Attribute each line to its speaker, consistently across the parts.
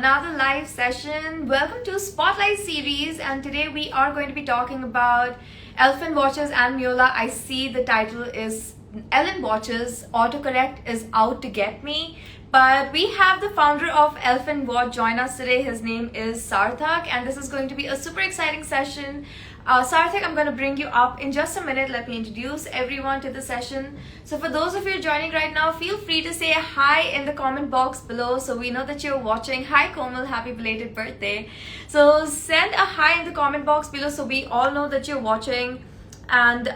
Speaker 1: another live session. Welcome to Spotlight series, and today we are going to be talking about Elfen Watches and Meolaa. I see the title is Elfen Watches, autocorrect is out to get me. But we have the founder of Elfen Watch join us today. His name is Sarthak, and this is going to be a super exciting session. Sarthak, I'm going to bring you up in just a minute. Let me introduce everyone to the session. So for those of you joining right now, feel free to say hi in the comment box below so we know that you're watching. Hi Komal, happy belated birthday. So send a hi in the comment box below so we all know that you're watching. And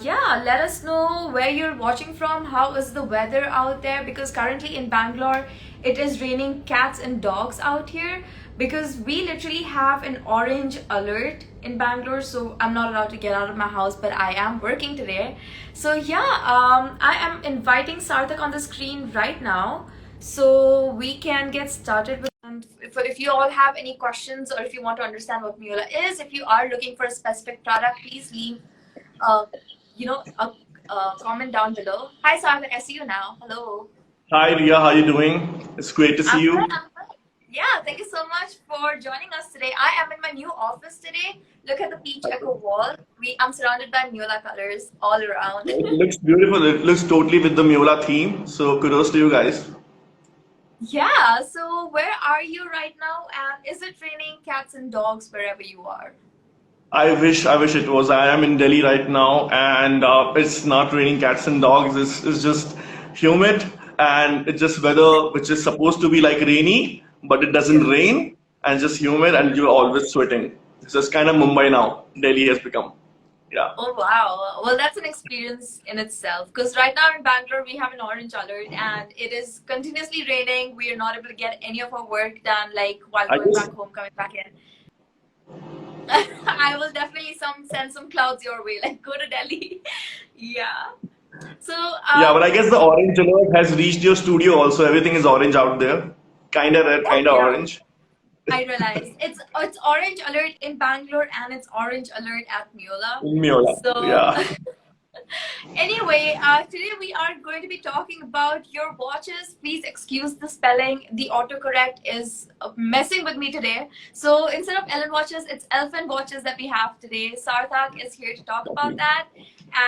Speaker 1: yeah, let us know where you're watching from. How is the weather out there? Because currently in Bangalore, it is raining cats and dogs out here because we literally have an orange alert in Bangalore. So I'm not allowed to get out of my house, but I am working today. So yeah, I am inviting Sarthak on the screen right now so we can get started with. If you all have any questions or if you want to understand what Meolaa is, if you are looking for a specific product, please leave a comment down below. Hi Sarthak, I see you now. Hello.
Speaker 2: Hi Ria, how you doing? It's great to see
Speaker 1: I'm good.
Speaker 2: you.
Speaker 1: I'm good. Yeah, thank you so much for joining us today. I am in my new office today. Look at the peach echo wall. I'm surrounded by Meolaa colors all around.
Speaker 2: It looks beautiful. It looks totally with the Meolaa theme. So kudos to you guys.
Speaker 1: Yeah, so where are you right now? And is it raining cats and dogs wherever you are?
Speaker 2: I wish it was. I am in Delhi right now, and it's not raining cats and dogs. It's just humid, and it's just weather which is supposed to be like rainy, but it doesn't rain, and just humid, and you're always sweating. It's just kind of Mumbai now. Delhi has become. Yeah.
Speaker 1: Oh wow. Well, that's an experience in itself. Because right now in Bangalore, we have an orange alert and it is continuously raining. We are not able to get any of our work done, like while
Speaker 2: I
Speaker 1: going
Speaker 2: guess.
Speaker 1: back home, coming back in. I will definitely send some clouds your way, like go to Delhi. Yeah. So
Speaker 2: Yeah, but I guess the orange alert has reached your studio also. Everything is orange out there. Kind of red,
Speaker 1: oh
Speaker 2: kind of
Speaker 1: yeah,
Speaker 2: orange.
Speaker 1: I realized it's orange alert in Bangalore and it's orange alert at Meolaa.
Speaker 2: In Meolaa.
Speaker 1: So
Speaker 2: Yeah.
Speaker 1: anyway, today we are going to be talking about your watches. Please excuse the spelling. The autocorrect is messing with me today. So instead of Ellen Watches, it's Elfen Watches that we have today. Sarthak is here to talk about that.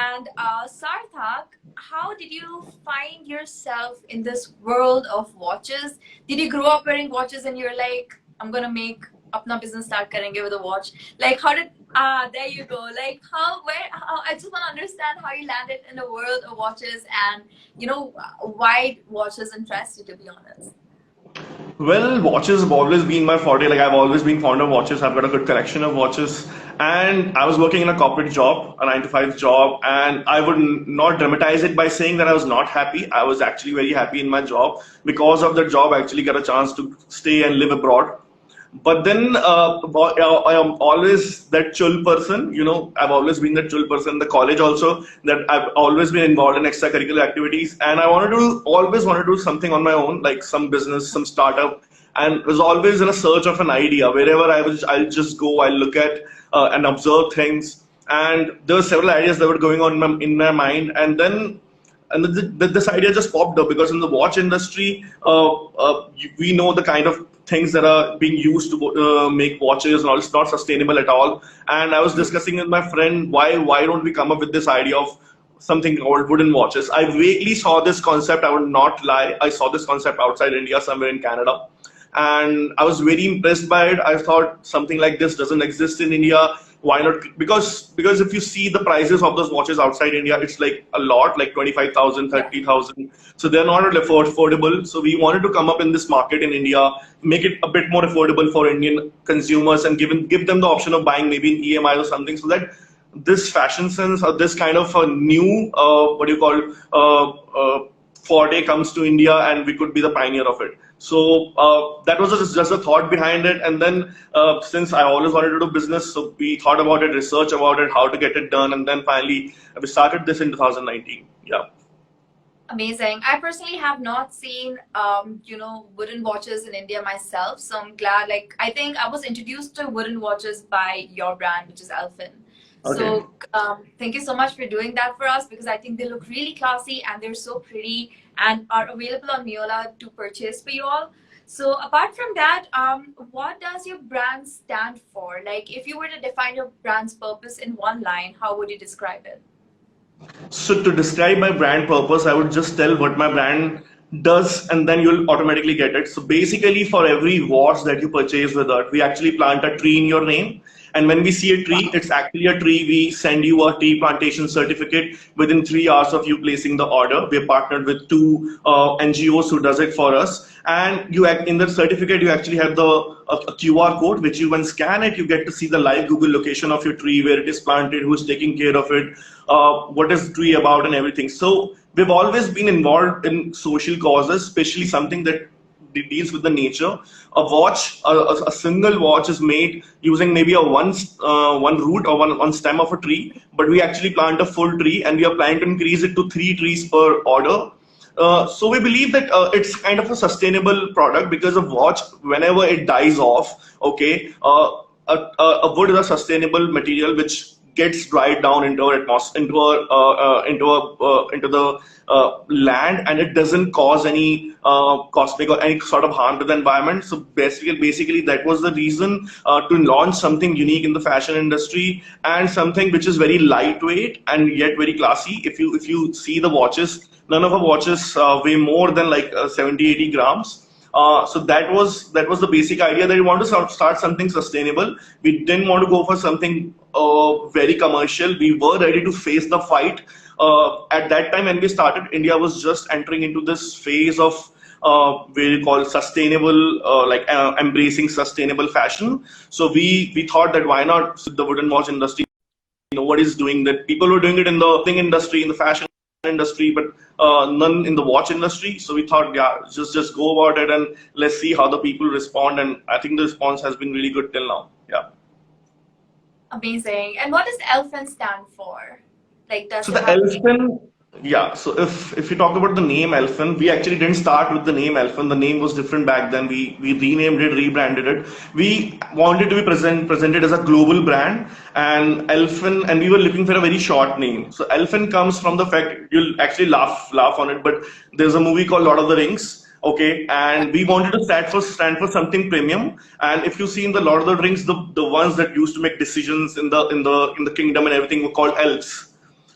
Speaker 1: And Sarthak, how did you find yourself in this world of watches? Did you grow up wearing watches and you're like, I'm going to make अपना business start करेंगे with a watch? Like how did there you go. Like how I just want to understand how you landed in the world of watches and why watches interest you, to be honest.
Speaker 2: Well, watches have always been my forte. Like I've always been fond of watches. I've got a good collection of watches. And I was working in a corporate job, a 9 to 5 job, and I would not dramatize it by saying that I was not happy. I was actually very happy in my job. Because of the job, I actually got a chance to stay and live abroad. But then I am always that chill person. I've always been that chill person in the college also, that I've always been involved in extracurricular activities. And I always wanted to do something on my own, like some business, some startup. And was always in a search of an idea. Wherever I'll just go, I'll look at and observe things. And there were several ideas that were going on in my mind. This idea just popped up because in the watch industry, we know the kind of things that are being used to make watches and all. It's not sustainable at all. And I was discussing with my friend, why don't we come up with this idea of something called wooden watches? I vaguely saw this concept. I would not lie. I saw this concept outside India, somewhere in Canada. And I was very impressed by it. I thought something like this doesn't exist in India. Why not? Because if you see the prices of those watches outside India, it's like a lot, like 25,000, 30,000. So they're not affordable. So we wanted to come up in this market in India, make it a bit more affordable for Indian consumers, and give them the option of buying maybe in EMI or something, so that this fashion sense or this kind of a new forte comes to India, and we could be the pioneer of it. So that was just a thought behind it. And then since I always wanted to do business, so we thought about it, research about it, how to get it done. And then finally, we started this in 2019. Yeah.
Speaker 1: Amazing. I personally have not seen, wooden watches in India myself. So I'm glad, I think I was introduced to wooden watches by your brand, which is Elfen.
Speaker 2: Okay.
Speaker 1: So thank you so much for doing that for us, because I think they look really classy and they're so pretty and are available on Meolaa to purchase for you all. So apart from that, what does your brand stand for? Like, if you were to define your brand's purpose in one line, how would you describe it?
Speaker 2: So to describe my brand purpose, I would just tell what my brand does, and then you'll automatically get it. So basically, for every watch that you purchase with us, we actually plant a tree in your name. And when we see a tree,
Speaker 1: Wow.
Speaker 2: it's actually a tree. We send you a tree plantation certificate within 3 hours of you placing the order. We're partnered with two NGOs who does it for us. And in the certificate, you actually have a QR code, which you when scan it, you get to see the live Google location of your tree, where it is planted, who's taking care of it, what is the tree about, and everything. So we've always been involved in social causes, especially something that deals with the nature. A single watch is made using maybe one root or one stem of a tree, but we actually plant a full tree, and we are planning to increase it to 3 trees per order. So we believe that it's kind of a sustainable product, because a watch, whenever it dies off, okay, a wood is a sustainable material which gets dried down into our atmosphere, into the land, and it doesn't cause any cosmic or any sort of harm to the environment. So basically that was the reason to launch something unique in the fashion industry, and something which is very lightweight and yet very classy. If you see the watches, none of our watches weigh more than like 70-80 grams. So that was the basic idea, that we want to start something sustainable. We didn't want to go for something very commercial. We were ready to face the fight. At that time when we started, India was just entering into this phase of we call sustainable, embracing sustainable fashion. So we thought that why not the wooden watch industry, what is doing that. People were doing it in the clothing industry, in the fashion industry, but none in the watch industry. So we thought, yeah, just go about it, and let's see how the people respond. And I think the response has been really good till now. Yeah.
Speaker 1: Amazing. And what does Elfen stand for? Like, does
Speaker 2: So
Speaker 1: it
Speaker 2: the
Speaker 1: have a
Speaker 2: Elfen, yeah. So if you talk about the name Elfen, we actually didn't start with the name Elfen. The name was different back then. We renamed it, rebranded it. We wanted to be presented as a global brand, and Elfen, and we were looking for a very short name. So Elfen comes from the fact, you'll actually laugh on it, but there's a movie called Lord of the Rings. Okay, and we wanted to stand for something premium. And if you see in the Lord of the Rings, the ones that used to make decisions in the kingdom and everything were called elves.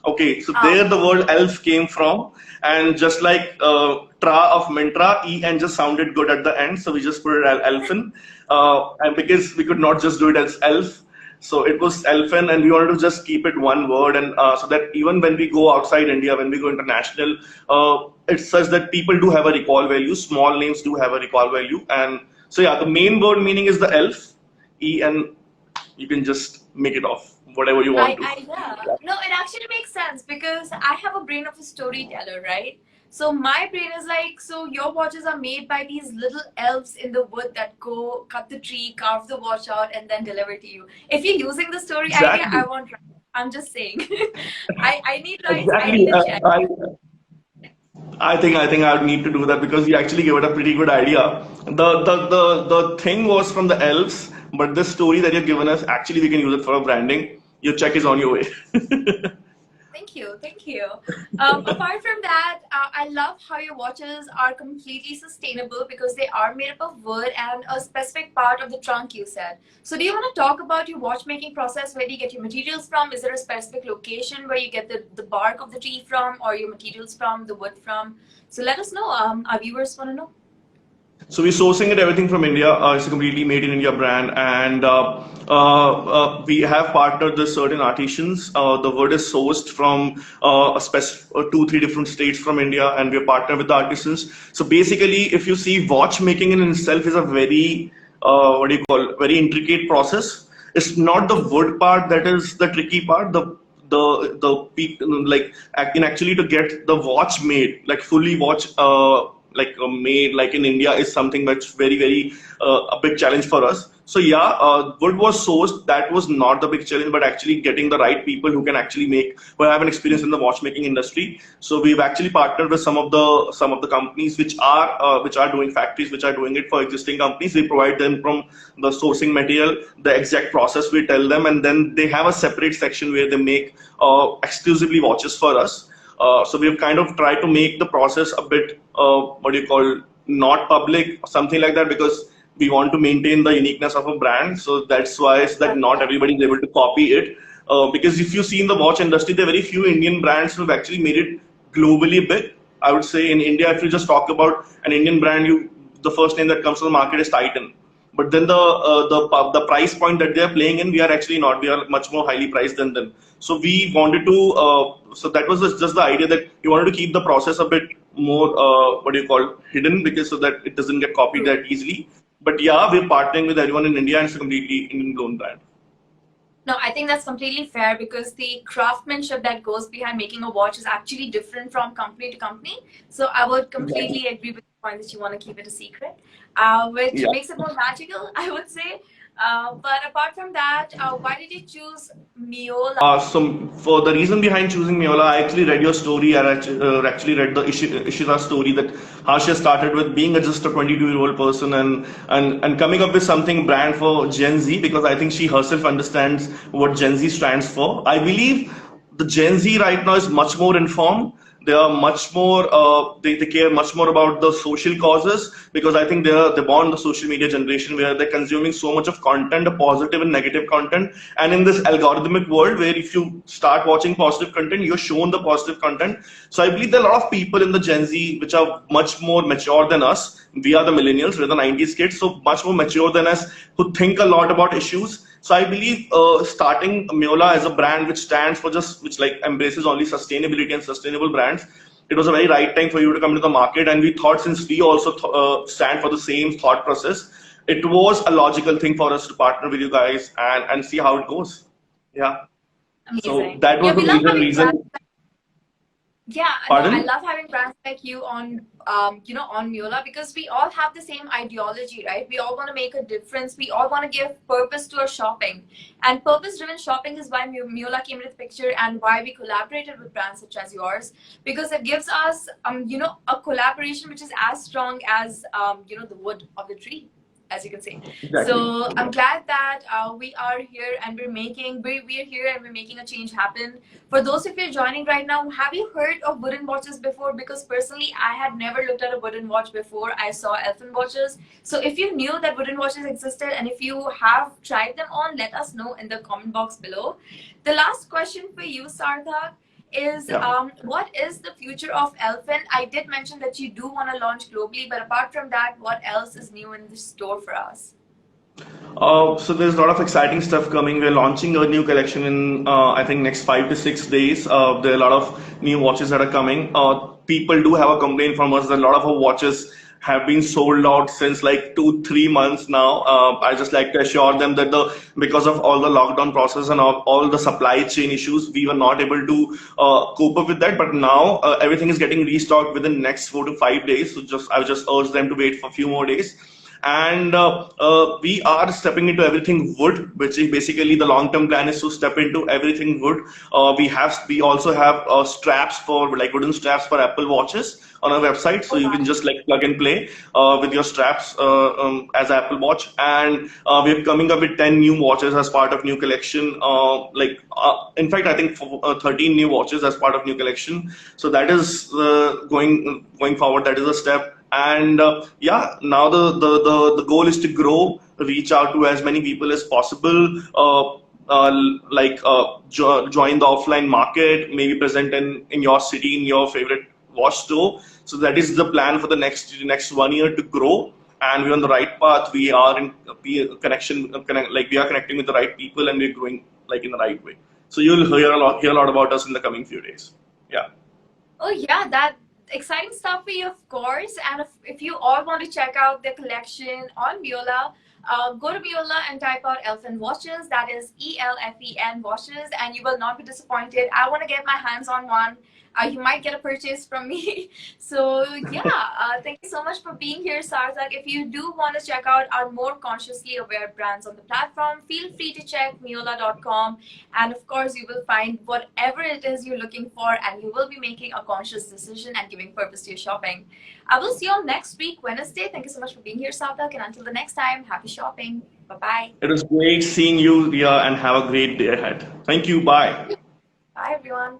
Speaker 2: Okay, so
Speaker 1: Oh,
Speaker 2: there the word elf came from, and just like tra of Mintra, en just sounded good at the end, so we just put it as elfin, and because we could not just do it as elf, so it was elfin, and we wanted to just keep it one word, and so that even when we go outside India, when we go international, it's such that people do have a recall value. Small names do have a recall value, and so yeah, the main word meaning is the elf, en. You can just make it off whatever you want to.
Speaker 1: yeah. No, it actually makes sense because I have a brain of a storyteller, right? So my brain is like, so your watches are made by these little elves in the wood that go cut the tree, carve the watch out, and then deliver to you. If you're using the story idea,
Speaker 2: Exactly.
Speaker 1: I want rights. I'm just saying. I need rights. I
Speaker 2: Exactly.
Speaker 1: need a check.
Speaker 2: I think I would need to do that, because you actually gave it a pretty good idea. The thing was from the elves, but this story that you've given us, actually we can use it for a branding. Your check is on your way.
Speaker 1: Thank you, thank you. Apart from that, I love how your watches are completely sustainable because they are made up of wood and a specific part of the trunk, you said. So do you want to talk about your watchmaking process? Where do you get your materials from? Is there a specific location where you get the bark of the tree from, or your materials from, the wood from? So let us know. Our viewers want to know.
Speaker 2: So we're sourcing it everything from India. It's a completely made in India brand, and we have partnered with certain artisans. The wood is sourced from two, three different states from India, and we're partnered with the artisans. So basically, if you see, watchmaking in itself is a very what do you call, very intricate process. It's not the wood part that is the tricky part. Like in actually to get the watch made, like fully watch made like in India, is something that's very a big challenge for us. So yeah, wood was sourced. That was not the big challenge, but actually getting the right people who can actually make, who have an experience in the watchmaking industry. So we've actually partnered with some of the companies which are doing factories, which are doing it for existing companies. We provide them from the sourcing material, the exact process we tell them, and then they have a separate section where they make exclusively watches for us. So we've kind of tried to make the process a bit, what do you call, not public, something like that, because we want to maintain the uniqueness of a brand. So that's why it's that not everybody is able to copy it. Because if you see in the watch industry, there are very few Indian brands who have actually made it globally big. I would say in India, if you just talk about an Indian brand, the first name that comes to the market is Titan. But then the price point that they are playing in, we are actually not. We are much more highly priced than them. So we wanted to. So that was just the idea that we wanted to keep the process a bit more what do you call hidden, because so that it doesn't get copied that easily. But yeah, we're partnering with everyone in India, and it's a completely Indian grown brand.
Speaker 1: No, I think that's completely fair because the craftsmanship that goes behind making a watch is actually different from company to company. So I would completely agree with the point that you want to keep it a secret, which
Speaker 2: Yeah.
Speaker 1: makes it more magical, I would say. But apart from that, why did you choose Meolaa?
Speaker 2: So for the reason behind choosing Meolaa, I actually read your story. I actually read the Ishita's story, that how she started with being just a 22-year-old person and coming up with something brand for Gen Z, because I think she herself understands what Gen Z stands for. I believe the Gen Z right now is much more informed. They are much more they care much more about the social causes, because I think they're born the social media generation where they're consuming so much of content, positive and negative content. And in this algorithmic world where if you start watching positive content, you're shown the positive content. So I believe there are a lot of people in the Gen Z which are much more mature than us. We are the millennials, we're the 90s kids, so much more mature than us, who think a lot about issues. So I believe starting Meolaa as a brand which stands for which like embraces only sustainability and sustainable brands, it was a very right time for you to come to the market. And we thought, since we also stand for the same thought process, it was a logical thing for us to partner with you guys and see how it goes. Yeah. So
Speaker 1: Amazing.
Speaker 2: that was
Speaker 1: Yeah,
Speaker 2: the
Speaker 1: we love
Speaker 2: major
Speaker 1: having
Speaker 2: reason.
Speaker 1: Yeah, no, I
Speaker 2: Pardon?
Speaker 1: love having brands like you on, on Meolaa because we all have the same ideology, right? We all want to make a difference. We all want to give purpose to our shopping, and purpose-driven shopping is why Meolaa came into the picture and why we collaborated with brands such as yours, because it gives us, a collaboration which is as strong as, the wood of the tree, as you can see.
Speaker 2: Exactly.
Speaker 1: So I'm glad that we are here and we're here and we're making a change happen. For those of you joining right now, have you heard of wooden watches before? Because personally, I had never looked at a wooden watch before I saw Elfen Watches. So if you knew that wooden watches existed and if you have tried them on, let us know in the comment box below. The last question for you, Sarthak, is what is the future of Elfen? I did mention that you do want to launch globally, but apart from that, what else is new in the store for us?
Speaker 2: So there's a lot of exciting stuff coming. We're launching a new collection in I think next 5 to 6 days. There are a lot of new watches that are coming. People do have a complaint from us that a lot of our watches have been sold out since like 2 3 months now. I just like to assure them that because of all the lockdown process and all the supply chain issues, we were not able to cope up with that. But now everything is getting restocked within next 4 to 5 days. So I would just urge them to wait for a few more days. And we are stepping into everything wood, which is basically the long-term plan is to step into everything wood. We also have straps for like wooden straps for Apple Watches on our website, so you can just like plug and play with your straps as Apple Watch. And we're coming up with 10 new watches as part of new collection. In fact, I think 13 new watches as part of new collection. So that is going forward. That is a step. And now the goal is to grow, reach out to as many people as possible, join the offline market, maybe present in your city, in your favorite watch store. So that is the plan for the next 1 year, to grow. And we're on the right path. We are in connection, we are connecting with the right people, and we're growing like in the right way. So you'll hear a lot about us in the coming few days. Yeah.
Speaker 1: Oh yeah, that exciting stuff for you, of course. And if you all want to check out the collection on Meolaa, go to Meolaa and type out Elfen Watches. That is ELFEN Watches, and you will not be disappointed. I want to get my hands on one. You might get a purchase from me. So yeah, thank you so much for being here, Sarthak. If you do want to check out our more consciously aware brands on the platform, feel free to check meolaa.com. And of course, you will find whatever it is you're looking for, and you will be making a conscious decision and giving purpose to your shopping. I will see you all next week, Wednesday. Thank you so much for being here, Sarthak. And until the next time, happy shopping. Bye-bye.
Speaker 2: It was great seeing you, Ria, and have a great day ahead. Thank you. Bye.
Speaker 1: Bye, everyone.